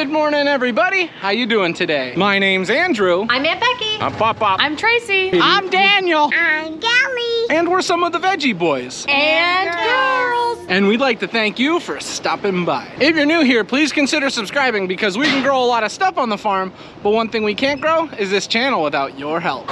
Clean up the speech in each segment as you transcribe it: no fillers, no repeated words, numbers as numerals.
Good morning, everybody. How you doing today? My name's Andrew. I'm Aunt Becky. I'm Pop. I'm Tracy. I'm Daniel. I'm Gally. And we're some of the Veggie boys. And girls. And we'd like to thank you for stopping by. If you're new here, please consider subscribing because we can grow a lot of stuff on the farm, but one thing we can't grow is this channel without your help.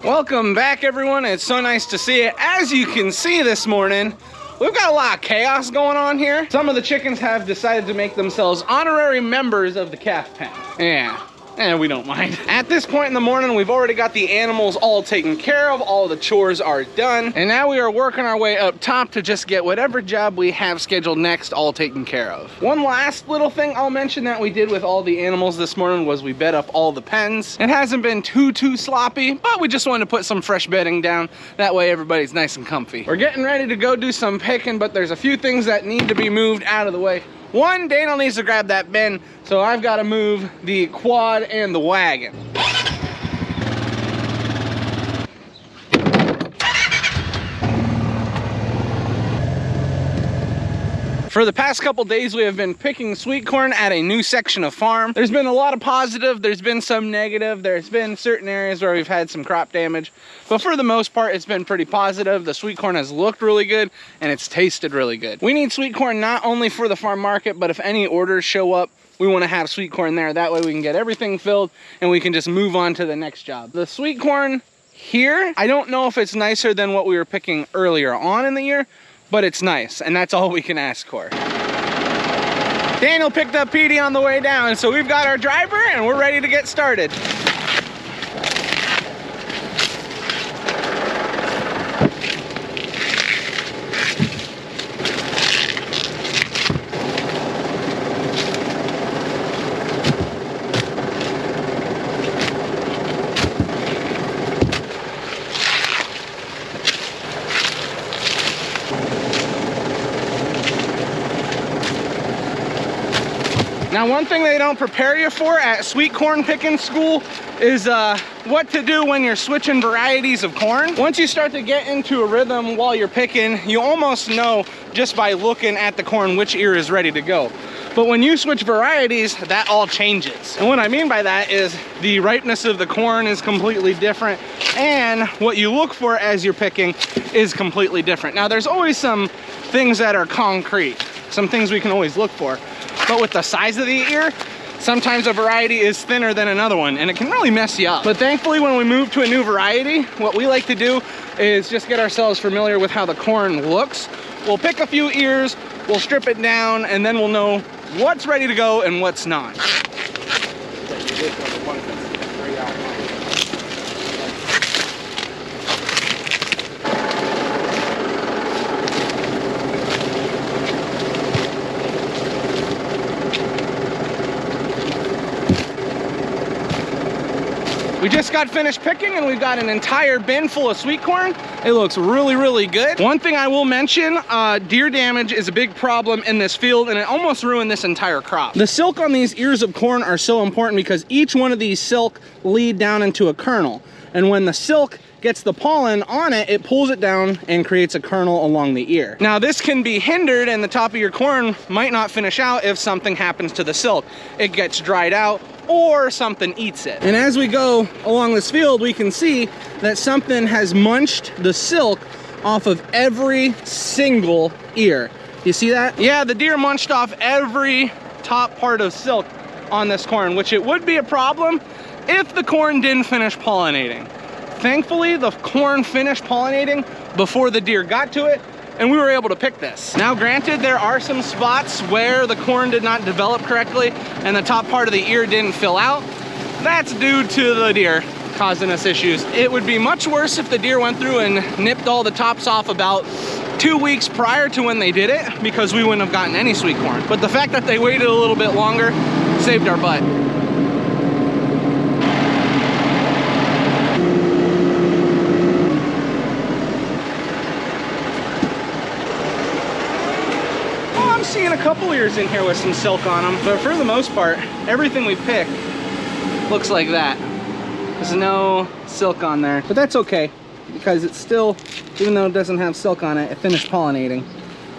Welcome back, everyone. It's so nice to see you. As you can see this morning, we've got a lot of chaos going on here. Some of the chickens have decided to make themselves honorary members of the calf pen. Yeah. And we don't mind. At this point in the morning, we've already got the animals all taken care of. All the chores are done. And now we are working our way up top to just get whatever job we have scheduled next all taken care of. One last little thing I'll mention that we did with all the animals this morning was we bed up all the pens. It hasn't been too sloppy, but we just wanted to put some fresh bedding down. That way everybody's nice and comfy. We're getting ready to go do some picking, but there's a few things that need to be moved out of the way. One, Daniel needs to grab that bin, so I've got to move the quad and the wagon. For the past couple days, we have been picking sweet corn at a new section of farm. There's been a lot of positive, there's been some negative, there's been certain areas where we've had some crop damage, but for the most part, it's been pretty positive. The sweet corn has looked really good and it's tasted really good. We need sweet corn not only for the farm market, but if any orders show up, we want to have sweet corn there. That way we can get everything filled and we can just move on to the next job. The sweet corn here, I don't know if it's nicer than what we were picking earlier on in the year, but it's nice, and that's all we can ask for. Daniel picked up Petey on the way down, so we've got our driver and we're ready to get started. Now, one thing they don't prepare you for at sweet corn picking school is what to do when you're switching varieties of corn. Once you start to get into a rhythm while you're picking, you almost know just by looking at the corn which ear is ready to go. But when you switch varieties, that all changes. And what I mean by that is the ripeness of the corn is completely different, and what you look for as you're picking is completely different. Now, there's always some things that are concrete, some things we can always look for. But with the size of the ear, sometimes a variety is thinner than another one, and it can really mess you up. But thankfully, when we move to a new variety, what we like to do is just get ourselves familiar with how the corn looks. We'll pick a few ears, we'll strip it down, and then we'll know what's ready to go and what's not. We just got finished picking and we've got an entire bin full of sweet corn. It looks really good. One thing I will mention, deer damage is a big problem in this field and it almost ruined this entire crop. The silk on these ears of corn are so important because each one of these silk lead down into a kernel. And when the silk gets the pollen on it, it pulls it down and creates a kernel along the ear. Now, this can be hindered and the top of your corn might not finish out if something happens to the silk. It gets dried out or something eats it. And as we go along this field, we can see that something has munched the silk off of every single ear. You see that? Yeah, the deer munched off every top part of silk on this corn, which it would be a problem if the corn didn't finish pollinating. Thankfully, the corn finished pollinating before the deer got to it, and we were able to pick this. Now, granted, there are some spots where the corn did not develop correctly and the top part of the ear didn't fill out. That's due to the deer causing us issues. It would be much worse if the deer went through and nipped all the tops off about 2 weeks prior to when they did it, because we wouldn't have gotten any sweet corn. But the fact that they waited a little bit longer saved our butt. Seeing a couple ears in here with some silk on them, but for the most part, everything we pick looks like that. There's no silk on there, but that's okay. because it's still, even though it doesn't have silk on it, it finished pollinating.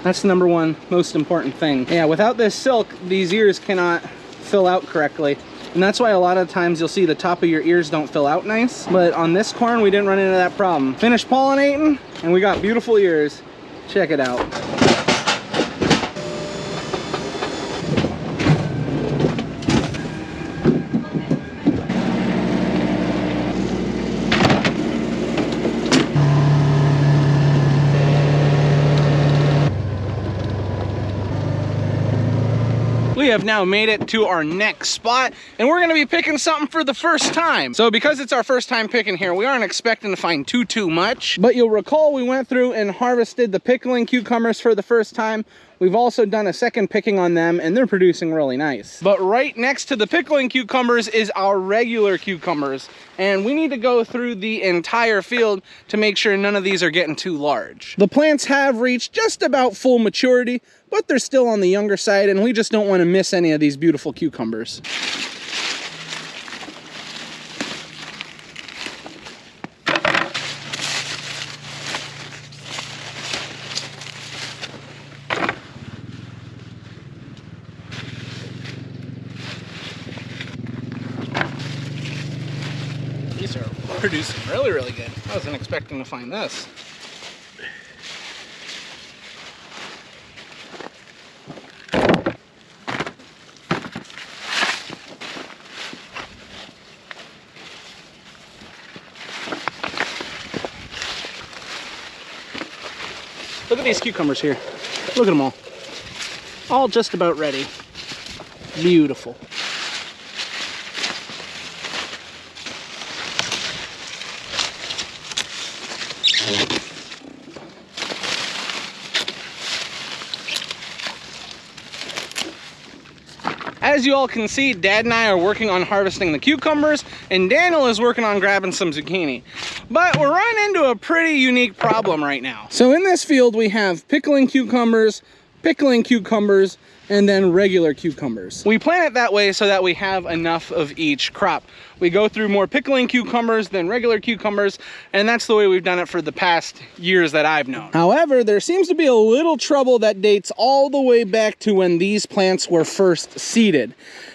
That's the number one most important thing. Yeah, without this silk, these ears cannot fill out correctly. And that's why a lot of times you'll see the top of your ears don't fill out nice. But on this corn, we didn't run into that problem. Finished pollinating, and we got beautiful ears. Check it out. We have now made it to our next spot, and we're gonna be picking something for the first time. So because it's our first time picking here, we aren't expecting to find too much. But you'll recall we went through and harvested the pickling cucumbers for the first time. We've also done a second picking on them, and they're producing really nice. But right next to the pickling cucumbers is our regular cucumbers, and we need to go through the entire field to make sure none of these are getting too large. The plants have reached just about full maturity, but they're still on the younger side, and we just don't want to miss any of these beautiful cucumbers. These are producing really good. I wasn't expecting to find this. Look at these cucumbers here. Look at them all just about ready. Beautiful. As you all can see, Dad and I are working on harvesting the cucumbers, and Daniel is working on grabbing some zucchini. But we're running into a pretty unique problem right now. So in this field, we have pickling cucumbers, and then regular cucumbers. We plant it that way so that we have enough of each crop. We go through more pickling cucumbers than regular cucumbers, and that's the way we've done it for the past years that I've known. However, there seems to be a little trouble that dates all the way back to when these plants were first seeded.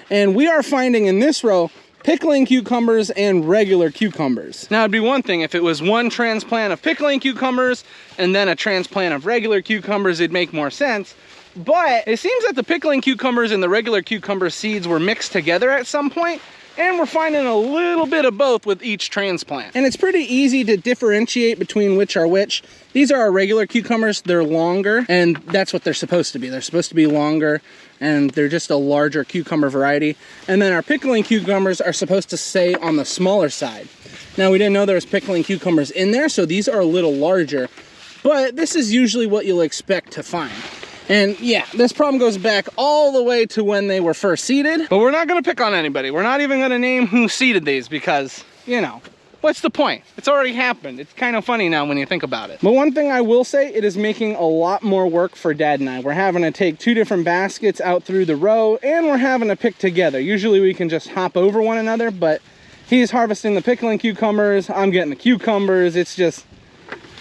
And we are finding in this row pickling cucumbers and regular cucumbers. Now it'd be one thing if it was one transplant of pickling cucumbers and then a transplant of regular cucumbers, it'd make more sense. But it seems that the pickling cucumbers and the regular cucumber seeds were mixed together at some point, and we're finding a little bit of both with each transplant. And it's pretty easy to differentiate between which are which. These are our regular cucumbers. They're longer, and that's what they're supposed to be. They're supposed to be longer, and they're just a larger cucumber variety. And then our pickling cucumbers are supposed to stay on the smaller side. Now, we didn't know there was pickling cucumbers in there, so these are a little larger, but this is usually what you'll expect to find. And yeah, this problem goes back all the way to when they were first seeded. But we're not gonna pick on anybody. We're not even gonna name who seeded these because, you know, what's the point? It's already happened. It's kind of funny now when you think about it. But one thing I will say, it is making a lot more work for Dad and I. We're having to take 2 different baskets out through the row, and we're having to pick together. Usually we can just hop over one another, but he's harvesting the pickling cucumbers, I'm getting the cucumbers.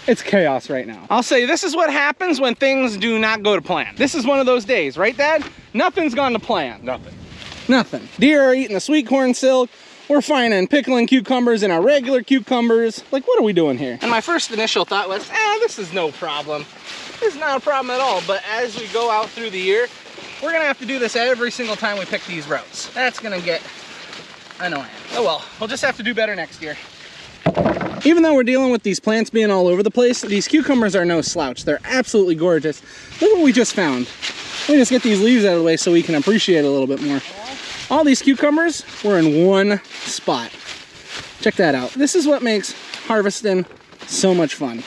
It's chaos right now. I'll say this is what happens when things do not go to plan. This is one of those days, right, Dad? Nothing's gone to plan. Nothing. Deer are eating the sweet corn silk. We're finding pickling cucumbers in our regular cucumbers. Like, what are we doing here? And my first initial thought was, this is no problem. This is not a problem at all. But as we go out through the year, we're gonna have to do this every single time we pick these rows. That's gonna get annoying. Oh well, we'll just have to do better next year. Even though we're dealing with these plants being all over the place, these cucumbers are no slouch. They're absolutely gorgeous. Look what we just found. Let me just get these leaves out of the way so we can appreciate it a little bit more. All these cucumbers were in one spot. Check that out. This is what makes harvesting so much fun.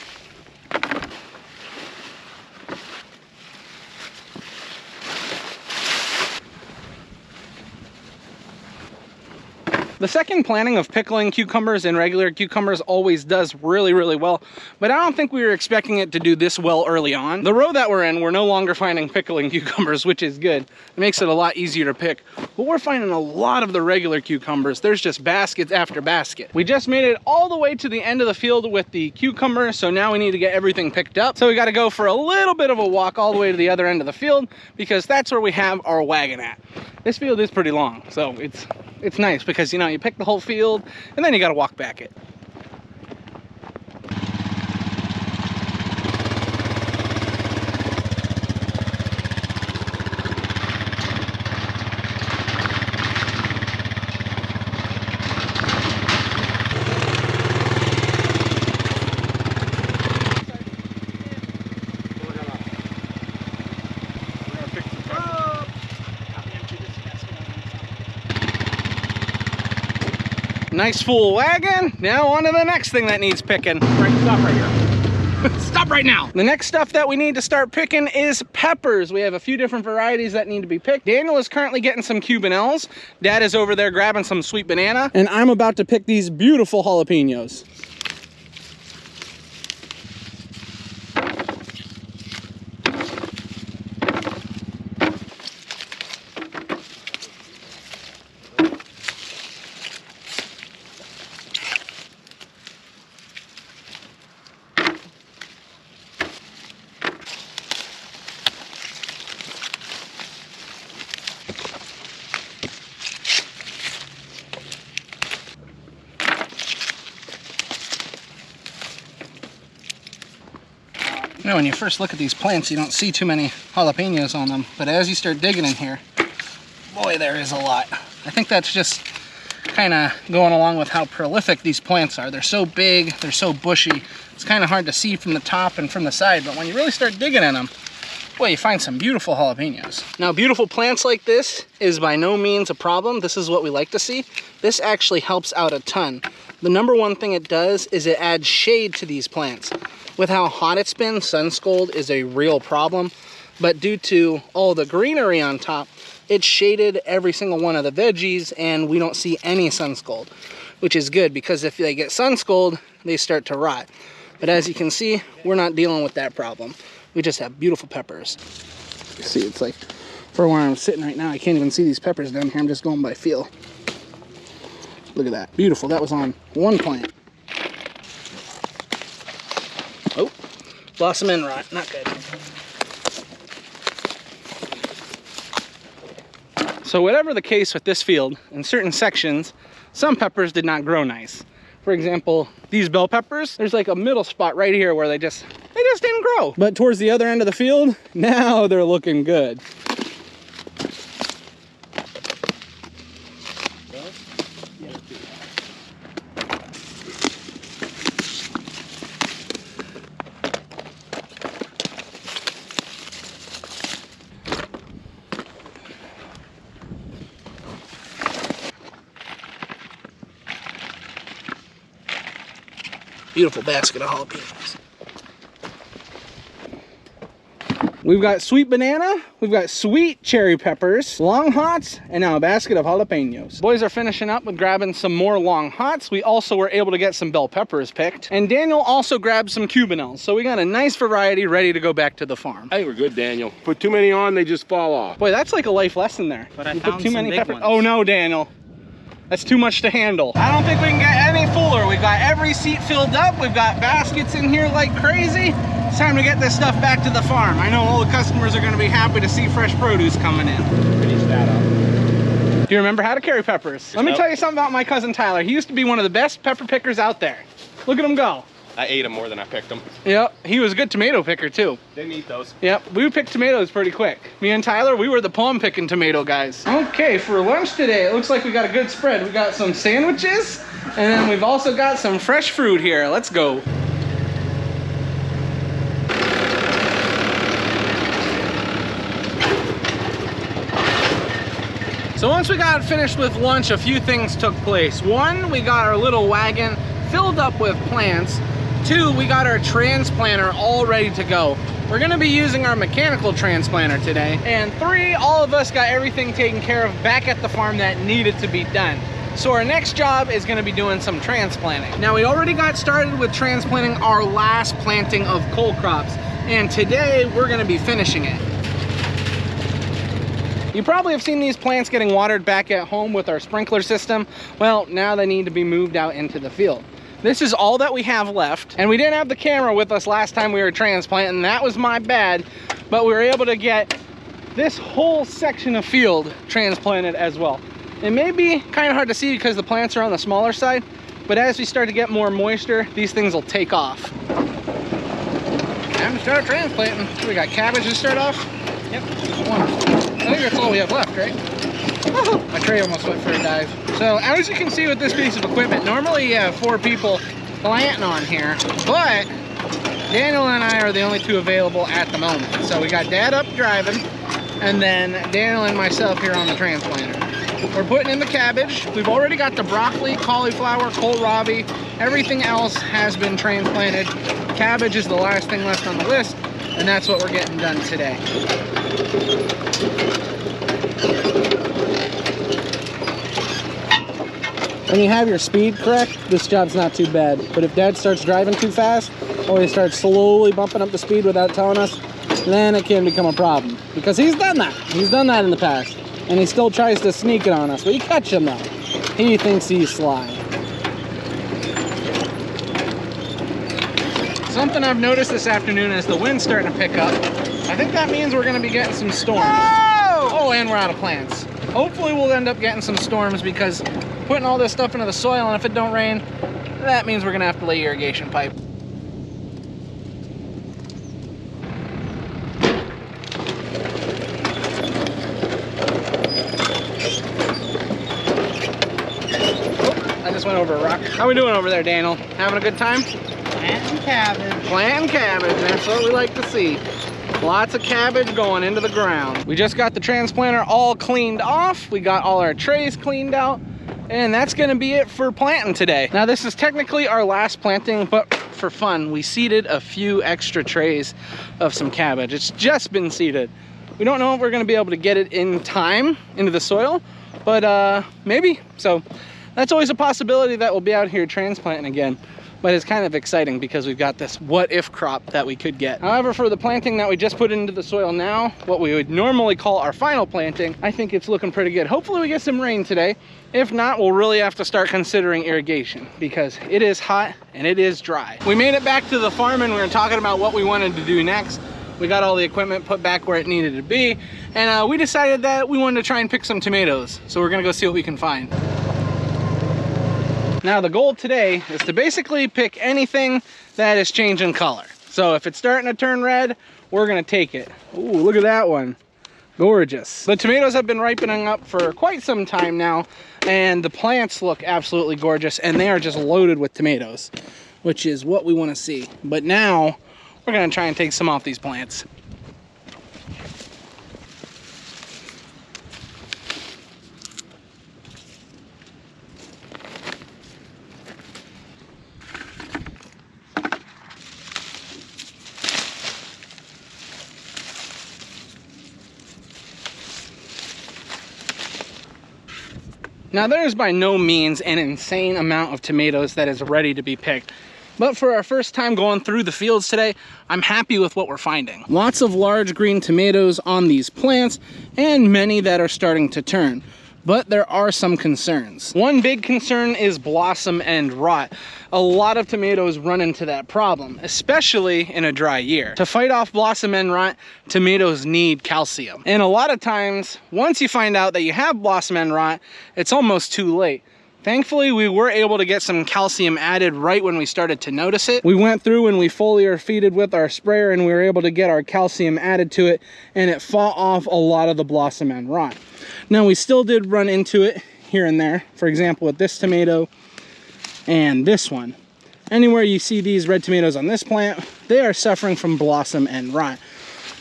The second planting of pickling cucumbers and regular cucumbers always does really, really well, but I don't think we were expecting it to do this well early on. The row that we're in, we're no longer finding pickling cucumbers, which is good. It makes it a lot easier to pick, but we're finding a lot of the regular cucumbers. There's just baskets after basket. We just made it all the way to the end of the field with the cucumber, so now we need to get everything picked up. So we got to go for a little bit of a walk all the way to the other end of the field, because that's where we have our wagon at. This field is pretty long, so it's nice because, you know, you pick the whole field and then you got to walk back it. Nice full wagon. Now on to the next thing that needs picking. Right, stop right here. Stop right now. The next stuff that we need to start picking is peppers. We have a few different varieties that need to be picked. Daniel is currently getting some Cubanelles. Dad is over there grabbing some sweet banana. And I'm about to pick these beautiful jalapenos. You know, when you first look at these plants, you don't see too many jalapenos on them, but as you start digging in here, boy, there is a lot. I think that's just kind of going along with how prolific these plants are. They're so big, they're so bushy, it's kind of hard to see from the top and from the side, but when you really start digging in them, boy, you find some beautiful jalapenos. Now, beautiful plants like this is by no means a problem. This is what we like to see. This actually helps out a ton. The number one thing it does is it adds shade to these plants. With how hot it's been, sun scald is a real problem, but due to all the greenery on top, it's shaded every single one of the veggies and we don't see any sun scald, which is good because if they get sun scald, they start to rot. But as you can see, we're not dealing with that problem. We just have beautiful peppers. You see, it's like, for where I'm sitting right now, I can't even see these peppers down here. I'm just going by feel. Look at that, beautiful. That was on one plant. Oh, blossom end rot, not good. So whatever the case with this field, in certain sections, some peppers did not grow nice. For example, these bell peppers, there's like a middle spot right here where they just didn't grow. But towards the other end of the field, now they're looking good. Beautiful basket of jalapenos. We've got sweet banana, we've got sweet cherry peppers, long hots, and now a basket of jalapenos. Boys are finishing up with grabbing some more long hots. We also were able to get some bell peppers picked. And Daniel also grabbed some Cubanelles. So we got a nice variety ready to go back to the farm. I think we're good, Daniel. Put too many on, they just fall off. Boy, that's like a life lesson there. But I you found put too some many big peppers. ones. Oh no, Daniel. That's too much to handle. I don't think we can get any fuller. We've got every seat filled up. We've got baskets in here like crazy. It's time to get this stuff back to the farm. I know all the customers are gonna be happy to see fresh produce coming in. Finish that up. Do you remember how to carry peppers? Let me tell you something about my cousin Tyler. He used to be one of the best pepper pickers out there. Look at him go. I ate them more than I picked them. Yep, he was a good tomato picker too. Didn't eat those. Yep, we picked tomatoes pretty quick. Me and Tyler, we were the plum picking tomato guys. Okay, for lunch today, it looks like we got a good spread. We got some sandwiches, and then we've also got some fresh fruit here. Let's go. So once we got finished with lunch, a few things took place. One, we got our little wagon filled up with plants. Two, we got our transplanter all ready to go. We're gonna be using our mechanical transplanter today. And three, all of us got everything taken care of back at the farm that needed to be done. So our next job is gonna be doing some transplanting. Now we already got started with transplanting our last planting of cole crops, and today we're gonna be finishing it. You probably have seen these plants getting watered back at home with our sprinkler system. Well, now they need to be moved out into the field. This is all that we have left, and we didn't have the camera with us last time we were transplanting. That was my bad, but we were able to get this whole section of field transplanted as well. It may be kind of hard to see because the plants are on the smaller side, but as we start to get more moisture, these things will take off. Time to start transplanting. We got cabbage to start off. Yep. Wonderful. I think that's all we have left, right? My tray almost went for a dive. So as you can see with this piece of equipment, normally you have 4 people planting on here, but Daniel and I are the only 2 available at the moment. So we got Dad up driving, and then Daniel and myself here on the transplanter. We're putting in the cabbage. We've already got the broccoli, cauliflower, kohlrabi. Everything else has been transplanted. Cabbage is the last thing left on the list, and that's what we're getting done today. When you have your speed correct, this job's not too bad. But if Dad starts driving too fast, or he starts slowly bumping up the speed without telling us, then it can become a problem. Because he's done that. He's done that in the past. And he still tries to sneak it on us. But you catch him though. He thinks he's sly. Something I've noticed this afternoon is the wind's starting to pick up. I think that means we're going to be getting some storms. Oh, and we're out of plants. Hopefully we'll end up getting some storms because putting all this stuff into the soil, and if it don't rain, that means we're going to have to lay irrigation pipe. Oh, I just went over a rock. How we doing over there, Daniel? Having a good time? Planting cabbage. Planting cabbage, that's what we like to see. Lots of cabbage going into the ground. We just got the transplanter all cleaned off. We got all our trays cleaned out, and that's gonna be it for planting today. Now this is technically our last planting, but for fun, we seeded a few extra trays of some cabbage. It's just been seeded. We don't know if we're gonna be able to get it in time into the soil, but maybe. So that's always a possibility that we'll be out here transplanting again. But it's kind of exciting because we've got this what if crop that we could get. However, for the planting that we just put into the soil now, what we would normally call our final planting, I think it's looking pretty good. Hopefully we get some rain today. If not, we'll really have to start considering irrigation because it is hot and it is dry. We made it back to the farm and we were talking about what we wanted to do next. We got all the equipment put back where it needed to be, and we decided that we wanted to try and pick some tomatoes. So we're gonna go see what we can find. Now the goal today is to basically pick anything that is changing color. So if it's starting to turn red, we're gonna take it. Ooh, look at that one. Gorgeous. The tomatoes have been ripening up for quite some time now, and the plants look absolutely gorgeous, and they are just loaded with tomatoes, which is what we wanna see. But now, we're gonna try and take some off these plants. Now there's by no means an insane amount of tomatoes that is ready to be picked. But for our first time going through the fields today, I'm happy with what we're finding. Lots of large green tomatoes on these plants and many that are starting to turn. But there are some concerns. One big concern is blossom end rot. A lot of tomatoes run into that problem, especially in a dry year. To fight off blossom end rot, tomatoes need calcium. And a lot of times, once you find out that you have blossom end rot, it's almost too late. Thankfully, we were able to get some calcium added right when we started to notice it. We went through and we foliar feeded with our sprayer, and we were able to get our calcium added to it, and it fought off a lot of the blossom end rot. Now, we still did run into it here and there. For example, with this tomato and this one. Anywhere you see these red tomatoes on this plant, they are suffering from blossom end rot.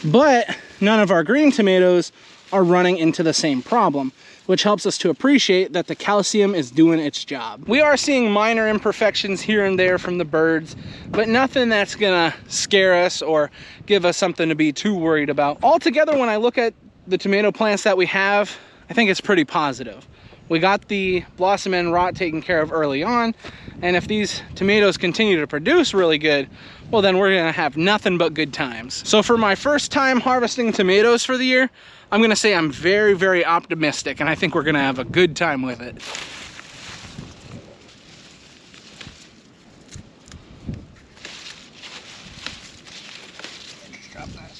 But none of our green tomatoes are running into the same problem, which helps us to appreciate that the calcium is doing its job. We are seeing minor imperfections here and there from the birds, but nothing that's gonna scare us or give us something to be too worried about. Altogether, when I look at the tomato plants that we have, I think it's pretty positive. We got the blossom end rot taken care of early on, and if these tomatoes continue to produce really good, well then we're gonna have nothing but good times. So for my first time harvesting tomatoes for the year, I'm gonna say I'm very, very optimistic, and I think we're gonna have a good time with it. Just drop that.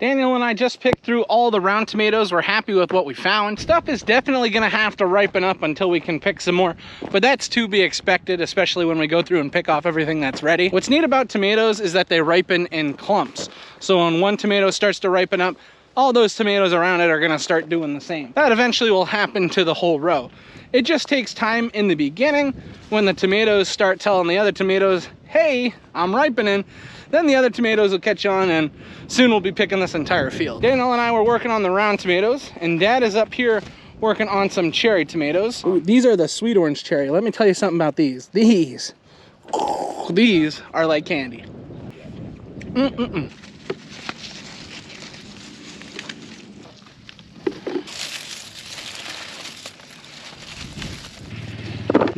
Daniel and I just picked through all the round tomatoes. We're happy with what we found. Stuff is definitely gonna have to ripen up until we can pick some more, but that's to be expected, especially when we go through and pick off everything that's ready. What's neat about tomatoes is that they ripen in clumps. So when one tomato starts to ripen up, all those tomatoes around it are gonna start doing the same. That eventually will happen to the whole row. It just takes time in the beginning when the tomatoes start telling the other tomatoes, hey, I'm ripening. Then the other tomatoes will catch on, and soon we'll be picking this entire field. Daniel and I were working on the round tomatoes, and Dad is up here working on some cherry tomatoes. Ooh, these are the sweet orange cherry. Let me tell you something about these. These are like candy.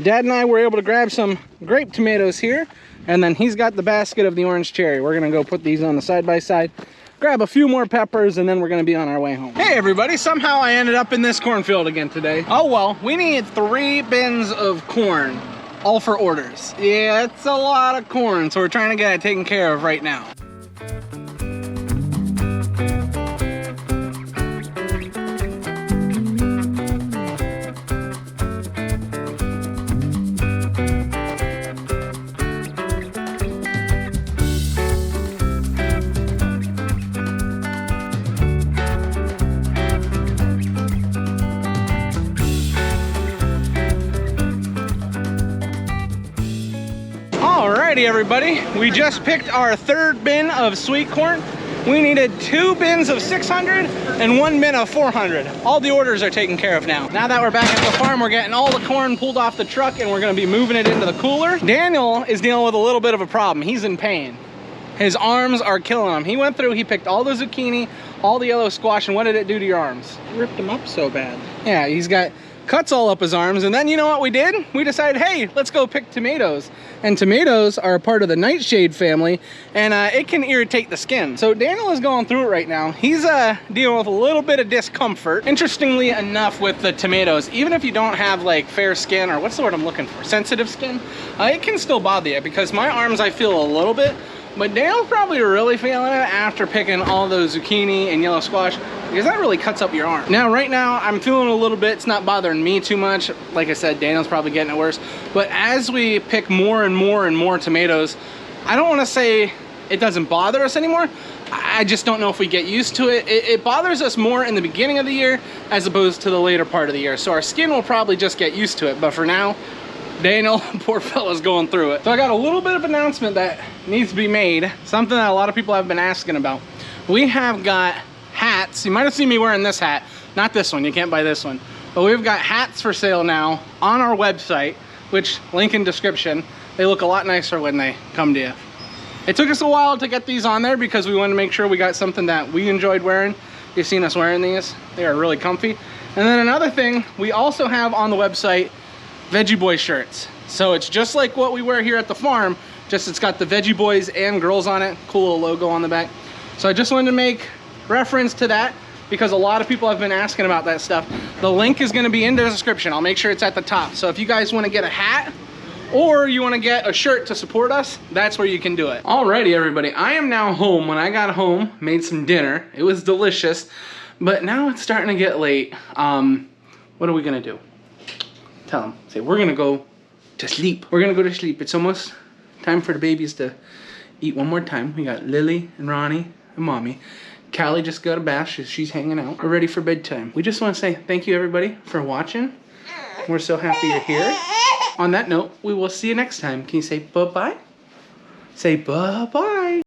Dad and I were able to grab some grape tomatoes here, and then he's got the basket of the orange cherry. We're gonna go put these on the side by side, grab a few more peppers, and then we're gonna be on our way home. Hey everybody, somehow I ended up in this cornfield again today. Oh well, we need 3 bins of corn, all for orders. Yeah, it's a lot of corn, so we're trying to get it taken care of right now. Alrighty everybody, we just picked our 3rd bin of sweet corn. We needed 2 bins of 600 and 1 bin of 400. All the orders are taken care of now. Now that we're back at the farm, we're getting all the corn pulled off the truck and we're gonna be moving it into the cooler. Daniel is dealing with a little bit of a problem. He's in pain. His arms are killing him. He went through, he picked all the zucchini, all the yellow squash, and what did it do to your arms? It ripped them up so bad. Yeah, he's got cuts all up his arms, and then you know what we did? We decided, hey, let's go pick tomatoes. And tomatoes are a part of the nightshade family, and it can irritate the skin. So Daniel is going through it right now. He's dealing with a little bit of discomfort. Interestingly enough with the tomatoes, even if you don't have like fair skin, or what's the word I'm looking for? Sensitive skin, it can still bother you, because my arms I feel a little bit, but Daniel's probably really feeling it after picking all those zucchini and yellow squash, because that really cuts up your arm. Now, right now, I'm feeling a little bit, it's not bothering me too much. Like I said, Daniel's probably getting it worse. But as we pick more and more and more tomatoes, I don't wanna say it doesn't bother us anymore. I just don't know if we get used to it. It bothers us more in the beginning of the year as opposed to the later part of the year. So our skin will probably just get used to it. But for now, Daniel, poor fella's going through it. So I got a little bit of announcement that needs to be made, something that a lot of people have been asking about. We have got hats. You might have seen me wearing this hat, not this one, you can't buy this one. But we've got hats for sale now on our website, which link in description. They look a lot nicer when they come to you. It took us a while to get these on there because we wanted to make sure we got something that we enjoyed wearing. You've seen us wearing these. They are really comfy. And then another thing, we also have on the website Veggie Boy shirts. So it's just like what we wear here at the farm, just it's got the Veggie Boys and girls on it. Cool little logo on the back. So I just wanted to make reference to that because a lot of people have been asking about that stuff. The link is gonna be in the description. I'll make sure it's at the top. So if you guys wanna get a hat or you wanna get a shirt to support us, that's where you can do it. Alrighty everybody, I am now home. When I got home, made some dinner. It was delicious, but now it's starting to get late. What are we gonna do? Tell them, say we're gonna go to sleep. We're gonna go to sleep. It's almost time for the babies to eat one more time. We got Lily and Ronnie and Mommy. Callie just got a bath, she's hanging out. We're ready for bedtime. We just wanna say thank you everybody for watching. We're so happy you're here. On that note, we will see you next time. Can you say bye-bye? Say bye-bye.